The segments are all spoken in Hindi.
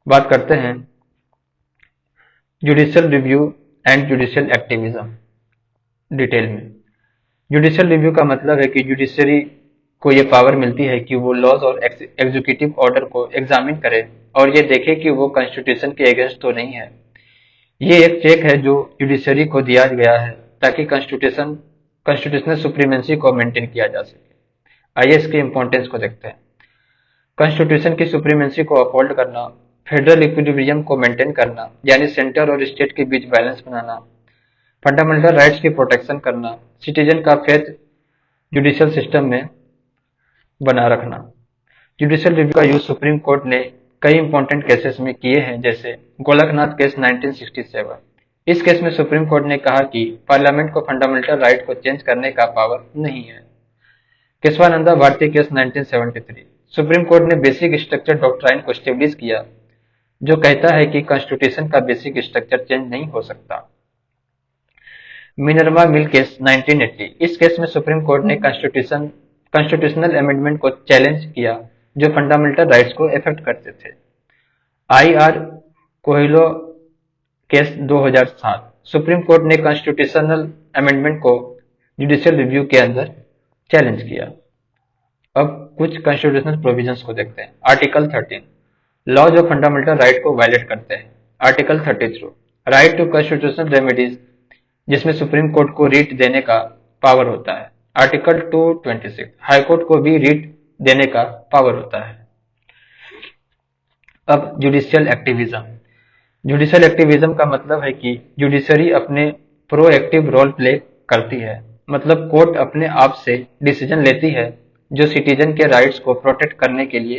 बात करते हैं judicial review and judicial activism detail में। जुडिशियल रिव्यू का मतलब है कि जुडिशरी को ये पावर मिलती है कि वो लॉज और एग्जीक्यूटिव ऑर्डर को एग्जामिन करे और ये देखे कि वो कॉन्स्टिट्यूशन के अगेंस्ट तो नहीं है। ये एक चेक है जो जुडिशरी को दिया गया है ताकि कॉन्स्टिट्यूशनल सुप्रीमेंसी को मेंटेन किया जा सके। आइए इसके इंपॉर्टेंस को देखते हैं। कॉन्स्टिट्यूशन की सुप्रीमेंसी को अपहोल्ड करना, फेडरल इक्विलिब्रियम को मेंटेन करना यानी सेंटर और स्टेट के बीच बैलेंस बनाना, फंडामेंटल राइट्स की प्रोटेक्शन करना, सिटीजन का फेथ जुडिशियल सिस्टम में बना रखना। जुडिशियल रिव्यू का यूज सुप्रीम कोर्ट ने कई इंपॉर्टेंट केसेस में किए हैं, जैसे गोलकनाथ केस 1967। इस केस में सुप्रीम कोर्ट ने कहा कि पार्लियामेंट को फंडामेंटल राइट को चेंज करने का पावर नहीं है। Kesavananda Bharati case 1973। Supreme court ने बेसिक स्ट्रक्चर डॉक्ट्राइन को स्टेब्लिश किया जो कहता है कि कॉन्स्टिट्यूशन का बेसिक स्ट्रक्चर चेंज नहीं हो सकता। Minerva mill case 1980। इस केस में सुप्रीम कोर्ट ने कॉन्स्टिट्यूशनल अमेंडमेंट को चैलेंज किया जो फंडामेंटल राइट्स को इफेक्ट करते थे। आई.आर. कोहिलो केस 2007। सुप्रीम कोर्ट ने कॉन्स्टिट्यूशनल अमेंडमेंट को जुडिशियल रिव्यू के अंदर चैलेंज किया। अब कुछ कॉन्स्टिट्यूशनल प्रोविजंस को देखते हैं। आर्टिकल 13, लॉ जो फंडामेंटल राइट को वायलेट करते हैं। Article 33, right to constitutional remedies, जिसमें सुप्रीम कोर्ट को रीट देने का पावर होता है। आर्टिकल 226, हाईकोर्ट को भी रीट देने का पावर होता है। अब जुडिशियल एक्टिविज्म। जुडिशियल एक्टिविज्म का मतलब है कि जुडिशरी अपने प्रोएक्टिव रोल प्ले करती है, मतलब कोर्ट अपने आप से डिसीजन लेती है जो सिटीजन के राइट्स को प्रोटेक्ट करने के लिए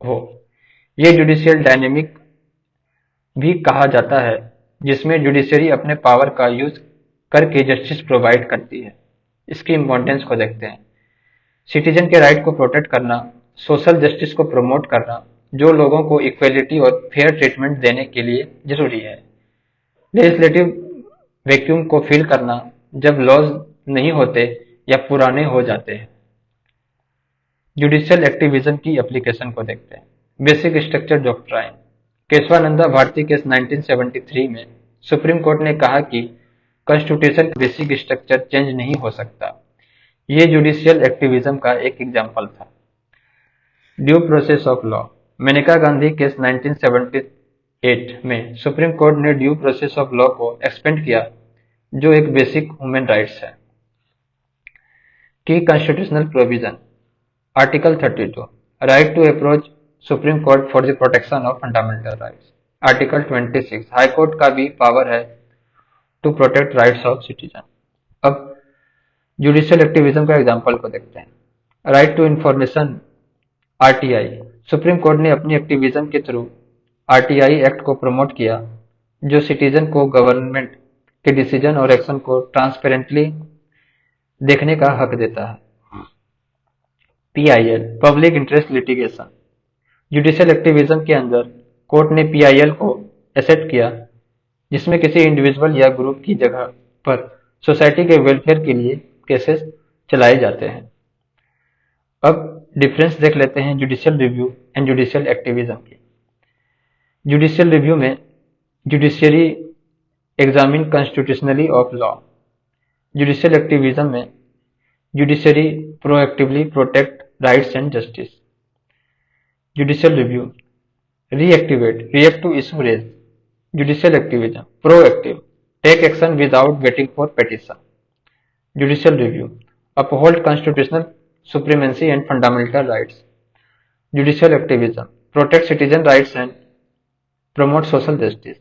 हो। ये जुडिशियल डायनेमिक भी कहा जाता है, जिसमें जुडिशरी अपने पावर का यूज करके जस्टिस प्रोवाइड करती है। इसकी इंपॉर्टेंस को देखते हैं। सिटीजन के राइट को प्रोटेक्ट करना, सोशल जस्टिस को प्रमोट करना, जो लोगों को इक्वलिटी और फेयर ट्रीटमेंट देने के लिए जरूरी है। लेजिस्लेटिव वैक्यूम को फिल करना, जब लॉज नहीं होते या पुराने हो जाते हैं। जुडिशियल एक्टिविज्म की एप्लीकेशन को देखते हैं। Basic structure doctrine. Kesavananda Bharati case 1973 में सुप्रीम कोर्ट ने कहा कि कॉन्स्टिट्यूशन का बेसिक स्ट्रक्चर चेंज नहीं हो सकता। ये जुडिशियल एक्टिविज्म का एक एग्जाम्पल था। Due process of law. Maneka Gandhi case 1978 में सुप्रीम कोर्ट ने ड्यू प्रोसेस ऑफ लॉ को एक्सपेंड किया, जो एक बेसिक ह्यूमन राइट्स है। की constitutional provision. Article 32, right to approach supreme court for the protection of fundamental rights. Article 26, high court का भी पावर है to protect rights of citizen. अब जुडिशियल एक्टिविज्म का एग्जाम्पल को देखते हैं। Right to information, RTI. Supreme court ने अपनी एक्टिविज्म के थ्रू आरटीआई एक्ट को प्रमोट किया, जो सिटीजन को गवर्नमेंट के डिसीजन और एक्शन को ट्रांसपेरेंटली देखने का हक देता है। PIL, public interest litigation. Judicial activism के अंदर कोर्ट ने पीआईएल को एक्सेप्ट किया, जिसमें किसी इंडिविजुअल या ग्रुप की जगह पर सोसाइटी के वेलफेयर के लिए केसेस चलाए जाते हैं। अब डिफरेंस देख लेते हैं judicial review and judicial activism की। जुडिशियल रिव्यू में judiciary examine constitutionally of law. Judicial activism में judiciary proactively protect rights and justice. Judicial review, reactivate, react to issue raise. Judicial activism, proactive, take action without waiting for petition. Judicial review, uphold constitutional supremacy and fundamental rights. Judicial activism, protect citizen rights and promote social justice.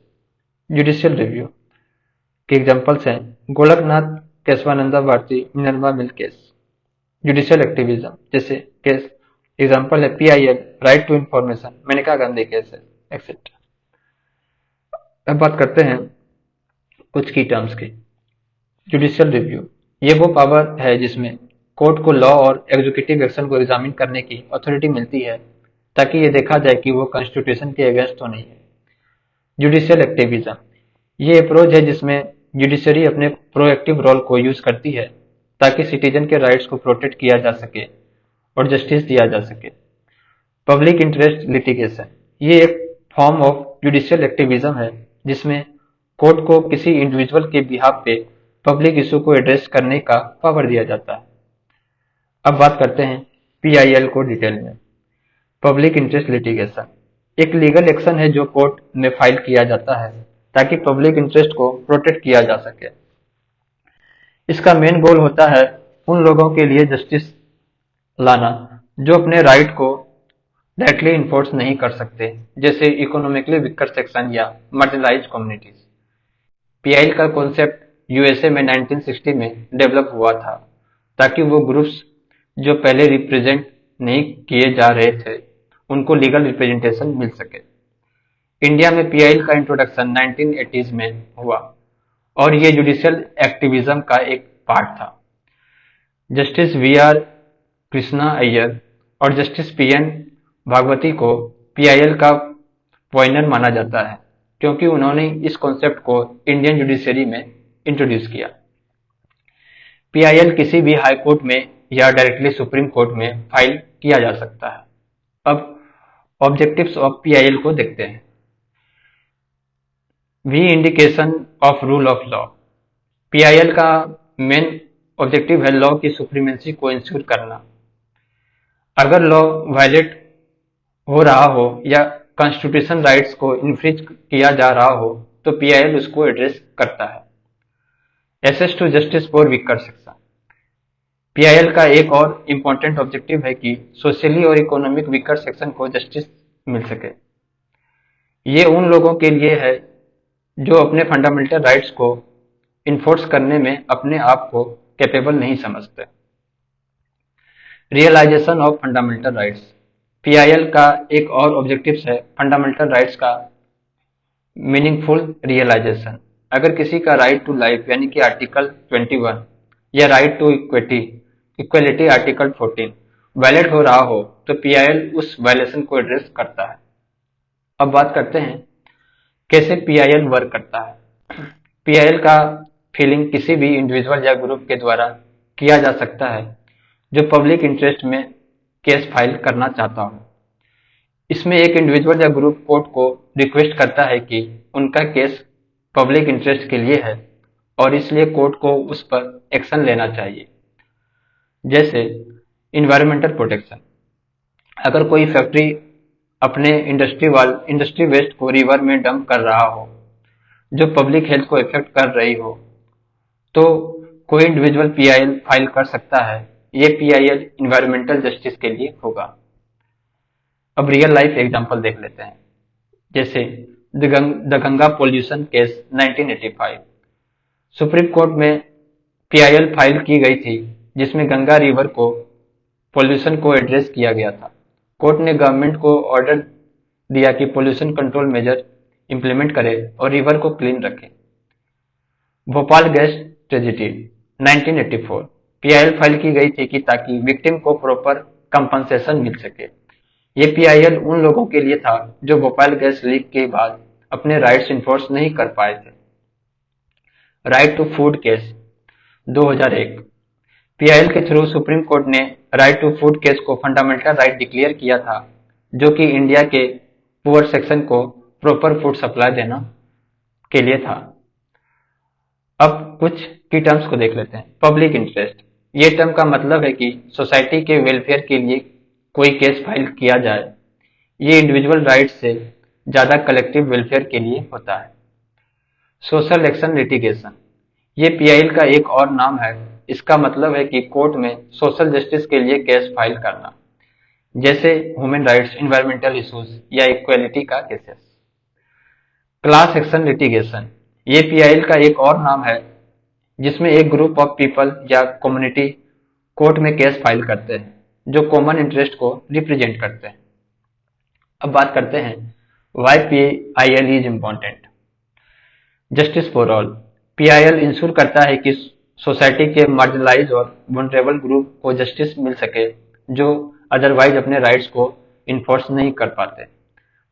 Judicial review के एग्जाम्पल्स हैं Golaknath, Kesavananda Bharati, Minerva mill case. Judicial activism जैसे केस एग्जाम्पल है PIL, right to information, Maneka Gandhi case है, एक्सेट्रा। अब बात करते हैं कुछ की टर्म्स की। जुडिशियल रिव्यू, ये वो पावर है जिसमें कोर्ट को लॉ और एग्जीक्यूटिव एक्शन को एग्जामिन करने की अथॉरिटी मिलती है, ताकि ये देखा जाए कि वो कॉन्स्टिट्यूशन के अगेंस्ट तो नहीं है। जुडिशियल एक्टिविज्म, ये अप्रोच है जिसमें जुडिशरी अपने प्रोएक्टिव रोल को यूज करती है ताकि सिटीजन के राइट्स को प्रोटेक्ट किया जा सके और जस्टिस दिया जा सके। पब्लिक इंटरेस्ट लिटिगेशन, ये एक फॉर्म ऑफ जुडिशियल एक्टिविज्म है जिसमें कोर्ट को किसी इंडिविजुअल के बिहाफ पे पब्लिक इशू को एड्रेस करने का पावर दिया जाता है। अब बात करते हैं पीआईएल को डिटेल में। पब्लिक इंटरेस्ट लिटिगेशन एक लीगल एक्शन है जो कोर्ट में फाइल किया जाता है ताकि पब्लिक इंटरेस्ट को प्रोटेक्ट किया जा सके। इसका मेन गोल होता है उन लोगों के लिए जस्टिस लाना जो अपने राइट को डायरेक्टली इन्फोर्स नहीं कर सकते, जैसे इकोनॉमिकली वीकर सेक्शन या मार्जिनलाइज्ड कम्युनिटीज। पीआईएल का कॉन्सेप्ट यूएसए में 1960 में डेवलप हुआ था ताकि वो ग्रुप्स जो पहले रिप्रेजेंट नहीं किए जा रहे थे उनको लीगल रिप्रेजेंटेशन मिल सके। इंडिया में पीआईएल का इंट्रोडक्शन 1980s में हुआ और ये जुडिशियल एक्टिविज्म का एक पार्ट था। Justice V R Krishna Iyer और जस्टिस पीएन भागवती को पीआईएल का पॉइनर माना जाता है क्योंकि उन्होंने इस कॉन्सेप्ट को इंडियन जुडिशरी में इंट्रोड्यूस किया। पीआईएल किसी भी हाई कोर्ट में या डायरेक्टली सुप्रीम कोर्ट में फाइल किया जा सकता है। अब ऑब्जेक्टिव्स ऑफ पीआईएल को देखते हैं। Vindication of rule of law. PIL का मेन ऑब्जेक्टिव है लॉ की सुप्रीमेंसी को इंश्योर करना। अगर लॉ वायलेट हो रहा हो या कॉन्स्टिट्यूशन राइट्स को इन्फ्रिज किया जा रहा हो तो पीआईएल उसको एड्रेस करता है। Access to justice for weaker section. PIL का एक और इम्पोर्टेंट ऑब्जेक्टिव है कि सोशली और इकोनॉमिक वीकर सेक्शन को जस्टिस मिल सके। ये उन लोगों के लिए है जो अपने फंडामेंटल राइट्स को इन्फोर्स करने में अपने आप को कैपेबल नहीं समझते। Realisation of fundamental rights. PIL का एक और ऑब्जेक्टिव है फंडामेंटल राइट्स का मीनिंगफुल रियलाइजेशन। अगर किसी का राइट टू लाइफ यानी कि आर्टिकल 21 या right to equality article 14 violate हो रहा हो तो पीआईएल उस वायलेशन को एड्रेस करता है। अब बात करते हैं कैसे पीआईएल वर्क करता है। पीआईएल का फीलिंग किसी भी इंडिविजुअल या ग्रुप के द्वारा किया जा सकता है जो पब्लिक इंटरेस्ट में केस फाइल करना चाहता हो। इसमें एक इंडिविजुअल या ग्रुप कोर्ट को रिक्वेस्ट करता है कि उनका केस पब्लिक इंटरेस्ट के लिए है और इसलिए कोर्ट को उस पर एक्शन लेना चाहिए। जैसे इन्वायरमेंटल प्रोटेक्शन। अगर कोई फैक्ट्री अपने इंडस्ट्री वेस्ट को रिवर में डंप कर रहा हो जो पब्लिक हेल्थ को इफेक्ट कर रही हो तो कोई इंडिविजुअल पीआईएल फाइल कर सकता है। ये पीआईएल इन्वायरमेंटल जस्टिस के लिए होगा। अब रियल लाइफ एग्जांपल देख लेते हैं। जैसे the Ganga pollution case 1985। Supreme court में पीआईएल फाइल की गई थी जिसमें गंगा रिवर को पोल्यूशन को एड्रेस किया गया था। कोर्ट ने गवर्नमेंट को ऑर्डर दिया कि पोल्यूशन कंट्रोल मेजर इंप्लीमेंट करे और रिवर को क्लीन रखे। Bhopal gas tragedy 1984। PIL file की गई थी कि ताकि विक्टिम को प्रॉपर कंपनसेशन मिल सके। ये पीआईएल उन लोगों के लिए था जो भोपाल गैस लीक के बाद अपने राइट्स इन्फोर्स नहीं कर पाए थे। Right to food case 2001। PIL के थ्रू सुप्रीम कोर्ट ने राइट टू फूड केस को फंडामेंटल राइट डिक्लेयर किया था जो कि इंडिया के पुअर सेक्शन को प्रॉपर फूड सप्लाई देना के लिए था। अब कुछ की टर्म्स को देख लेते हैं। Public interest. ये टर्म का मतलब है कि सोसाइटी के वेलफेयर के लिए कोई केस फाइल किया जाए। ये इंडिविजुअल राइट से ज्यादा कलेक्टिव वेलफेयर के लिए होता है। Social action litigation. ये पीआईएल का एक और नाम है। इसका मतलब है कि कोर्ट में सोशल जस्टिस के लिए केस फाइल करना, जैसे ह्यूमन राइट्स, इन्वायरमेंटल इश्यूज या इक्वालिटी का केसेस। Class action litigation. ये पीआईएल का एक और नाम है जिसमें एक ग्रुप ऑफ पीपल या कम्युनिटी कोर्ट में केस फाइल करते हैं जो कॉमन इंटरेस्ट को रिप्रेजेंट करते हैं। अब बात करते हैं why PIL is important. Justice for all. PIL ensure करता है कि सोसाइटी के मार्जिनलाइज और वनरेबल ग्रुप को जस्टिस मिल सके जो अदरवाइज अपने राइट्स को इन्फोर्स नहीं कर पाते।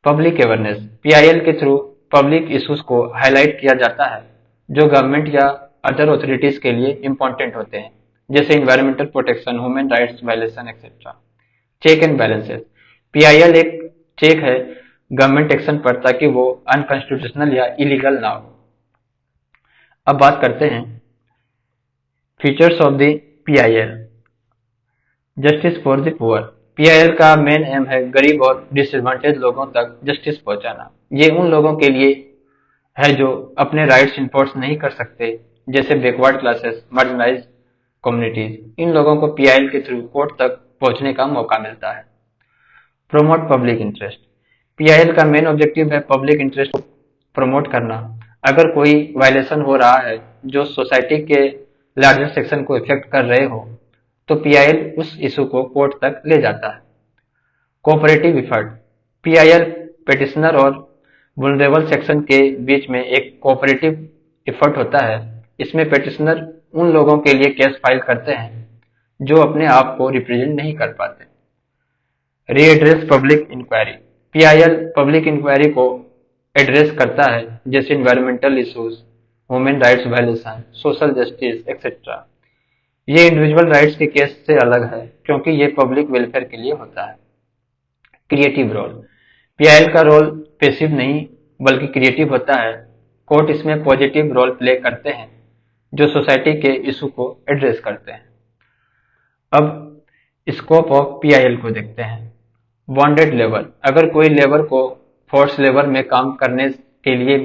Public awareness. पीआईएल के थ्रू पब्लिक इश्यूज को हाईलाइट किया जाता है जो गवर्नमेंट या अदर ऑथोरिटीज के लिए इंपॉर्टेंट होते हैं, जैसे environmental protection, human rights violation etcetera. Check and balances. PIL एक चेक है गवर्नमेंट एक्शन पर ताकि वो अनकॉन्स्टिट्यूशनल या इलीगल ना हो। अब बात करते हैं features of the PIL. Justice for the poor. PIL का मेन एम है गरीब और डिसएडवांटेज लोगों तक जस्टिस पहुंचाना। ये उन लोगों के लिए है जो अपने राइट्स इन्फोर्स नहीं कर सकते, जैसे बैकवर्ड क्लासेस, मार्जिनलाइज्ड कम्युनिटीज। इन लोगों को पीआईएल के थ्रू कोर्ट तक पहुंचने का मौका मिलता है। Promote public interest. पीआईएल का मेन ऑब्जेक्टिव है पब्लिक इंटरेस्ट को प्रमोट करना। अगर कोई वायलेशन हो रहा है जो सोसाइटी के लार्जर सेक्शन को इफेक्ट कर रहे हो, तो पीआईएल उस इशू को कोर्ट तक ले जाता है। Cooperative effort. पीआईएल पेटिशनर और वुलनरेबल सेक्शन के बीच में एक कोऑपरेटिव इफर्ट होता है। इसमें पेटिशनर उन लोगों के लिए केस फाइल करते हैं जो अपने आप को रिप्रेजेंट नहीं कर पाते। Readdress public inquiry. PIL public inquiry को एड्रेस करता है, जैसे environmental issues, human rights violation, social justice etcetera. ये इंडिविजुअल राइट्स के केस से अलग है क्योंकि ये पब्लिक वेलफेयर के लिए होता है। Creative role. पीआईएल का रोल पैसिव नहीं बल्कि क्रिएटिव होता है। कोर्ट इसमें पॉजिटिव रोल प्ले करते हैं जो सोसाइटी के इशू को एड्रेस करते हैं। अब स्कोप ऑफ पीआईएल को देखते हैं। Bonded labour. अगर कोई लेबर को फोर्स लेबर में काम करने के लिए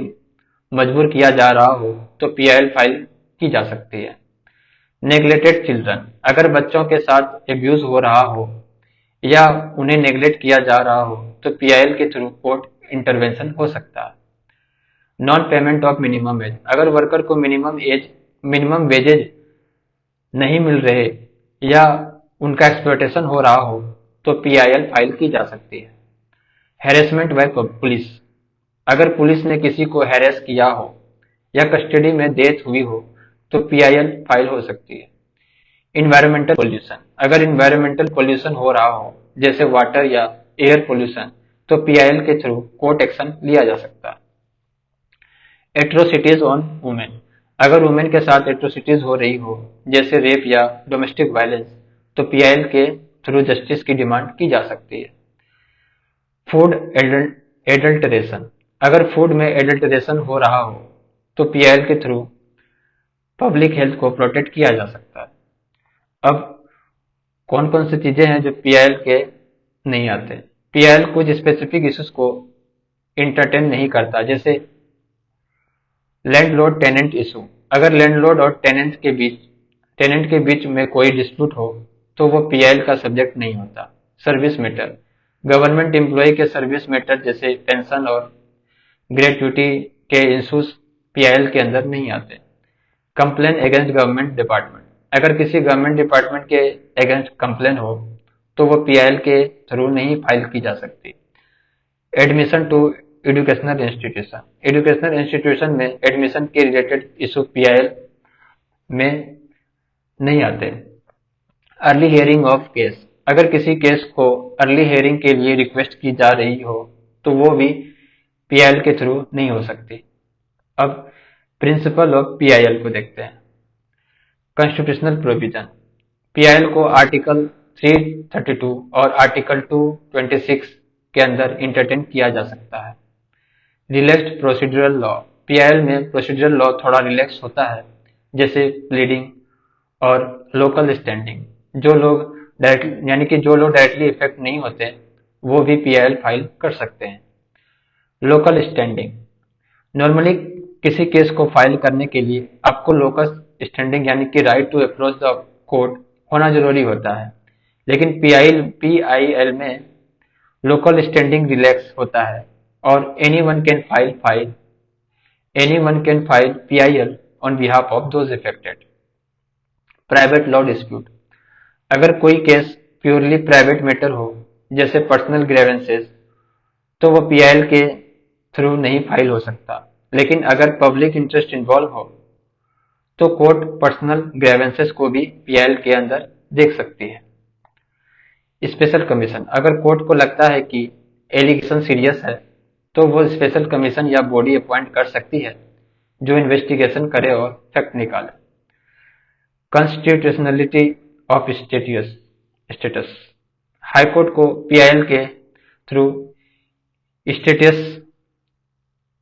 मजबूर किया जा रहा हो तो पीआईएल फाइल की जा सकती है। Neglected children. अगर बच्चों के साथ एब्यूज हो रहा हो या उन्हें नेग्लेक्ट किया जा रहा हो तो पीआईएल के थ्रू कोर्ट इंटरवेंशन हो सकता है। Non payment of minimum wage. अगर वर्कर को मिनिमम वेजेज नहीं मिल रहे या उनका एक्सप्लॉयटेशन हो रहा हो तो पीआईएल फाइल की जा सकती है। Harassment by police. अगर पुलिस ने किसी को हैरेस किया हो या कस्टडी में डेथ हुई हो तो पीआईएल फाइल हो सकती है। Environmental pollution. अगर इन्वायरमेंटल पोल्यूशन हो रहा हो जैसे वाटर या एयर पोल्यूशन तो पीआईएल के थ्रू कोर्ट एक्शन लिया जा सकता है। Atrocities on women. अगर वुमेन के साथ एट्रोसिटीज हो रही हो जैसे रेप या डोमेस्टिक वायलेंस तो पीआईएल के थ्रू जस्टिस की डिमांड की जा सकती है। Food adulteration. अगर फूड में एडल्टरेशन हो रहा हो तो पीआईएल के थ्रू पब्लिक हेल्थ को प्रोटेक्ट किया जा सकता है। अब कौन कौन सी चीजें हैं जो पीआईएल के नहीं आते। पीआईएल कुछ स्पेसिफिक इश्यूज को इंटरटेन नहीं करता, जैसे लैंडलॉर्ड टेनेंट इशू। अगर लैंडलॉर्ड और टेनेंट के बीच में कोई डिस्प्यूट हो तो वो पीआईएल का सब्जेक्ट नहीं होता। Service matter. गवर्नमेंट एम्प्लॉय के सर्विस मैटर जैसे पेंशन और ग्रेट्युटी के इश्यूज पीआईएल के अंदर नहीं आते। Complain against government department. अगर किसी गवर्नमेंट डिपार्टमेंट के अगेंस्ट कंप्लेन हो तो वो पीआईएल के थ्रू नहीं फाइल की जा सकती। Admission to educational institution. Educational institution में एडमिशन के रिलेटेड इशू पीआईएल में नहीं आते। Early hearing of case. अगर किसी केस को अर्ली हियरिंग के लिए रिक्वेस्ट की जा रही हो तो वो भी पीआईएल के थ्रू नहीं हो सकती। अब प्रिंसिपल ऑफ पीआईएल को देखते हैं। Constitutional provision. पीआईएल को आर्टिकल 332 और आर्टिकल 226 के अंदर इंटरटेन किया जा सकता है। Relaxed procedural law. पीआईएल में प्रोसीड्यूरल लॉ थोड़ा रिलैक्स होता है, जैसे प्लीडिंग और लोकल स्टैंडिंग। जो लोग डायरेक्टली इफेक्ट नहीं होते वो भी पीआईएल फाइल कर सकते हैं। Local standing. नॉर्मली किसी केस को फाइल करने के लिए आपको लोकल स्टैंडिंग यानी कि right to approach the court होना जरूरी होता है, लेकिन पीआईएल में लोकल स्टैंडिंग रिलैक्स होता है और anyone can file PIL on behalf of those affected. Private law dispute. अगर कोई केस प्योरली प्राइवेट मैटर हो जैसे पर्सनल ग्रीवेंसेस तो वो पीआईएल के थ्रू नहीं फाइल हो सकता, लेकिन अगर पब्लिक इंटरेस्ट इन्वॉल्व हो तो कोर्ट पर्सनल ग्रीवेंसेस को भी पीआईएल के अंदर देख सकती है। Special commission. अगर कोर्ट को लगता है कि एलिगेशन सीरियस है तो वो स्पेशल कमीशन या बॉडी अपॉइंट कर सकती है जो इन्वेस्टिगेशन करे और फैक्ट निकाले। Constitutionality of status. हाईकोर्ट को पीआईएल के थ्रू स्टेटस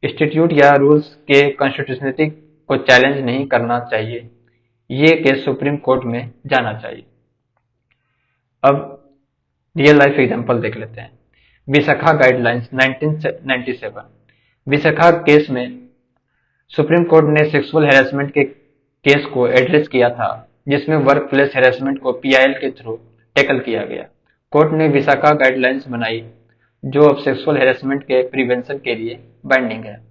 स्टैट्यूट या रूल्स के कॉन्स्टिट्यूशनलिटी को चैलेंज नहीं करना चाहिए। ये केस सुप्रीम कोर्ट में जाना चाहिए। अब रियल लाइफ एग्जांपल देख लेते हैं। विशाखा गाइडलाइंस 1997। विशाखा केस में सुप्रीम कोर्ट ने सेक्सुअल हैरेसमेंट के केस को एड्रेस किया था, जिसमें वर्क प्लेस हैरेसमेंट को पीआईएल के थ्रू टैकल किया गया। कोर्ट ने विशाखा गाइडलाइंस बनाई, जो अब सेक्सुअल हैरेसमेंट के प्रिवेंशन के लिए बाइंडिंग है।